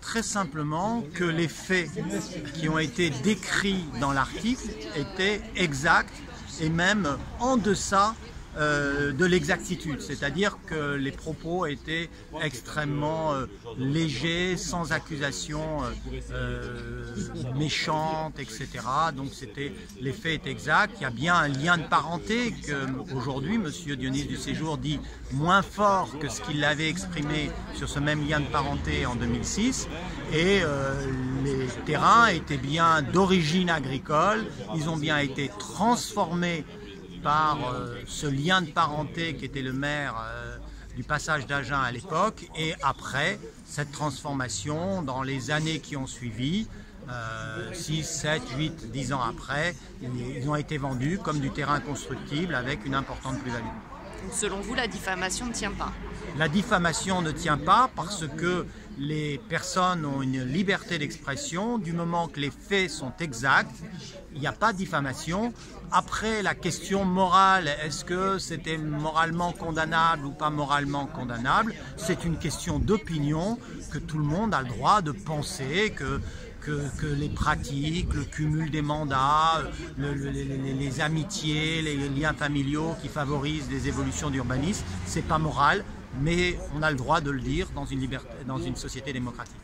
Très simplement que les faits qui ont été décrits dans l'article étaient exacts et même en deçà de l'exactitude, c'est-à-dire que les propos étaient extrêmement légers, sans accusation méchante, etc. Donc les faits étaient exacts. Il y a bien un lien de parenté qu'aujourd'hui M. Dionys du Séjour dit moins fort que ce qu'il avait exprimé sur ce même lien de parenté en 2006. Et les terrains étaient bien d'origine agricole, ils ont bien été transformés par ce lien de parenté qui était le maire du passage d'Agen à l'époque, et après cette transformation, dans les années qui ont suivi, 6, 7, 8, 10 ans après, ils ont été vendus comme du terrain constructible avec une importante plus-value. Selon vous, la diffamation ne tient pas? La diffamation ne tient pas parce que les personnes ont une liberté d'expression. Du moment que les faits sont exacts, il n'y a pas de diffamation. Après, la question morale, est-ce que c'était moralement condamnable ou pas moralement condamnable? C'est une question d'opinion que tout le monde a le droit de penser que les pratiques, le cumul des mandats, les amitiés, les liens familiaux qui favorisent les évolutions d'urbanisme, c'est pas moral, mais on a le droit de le dire dans une société démocratique.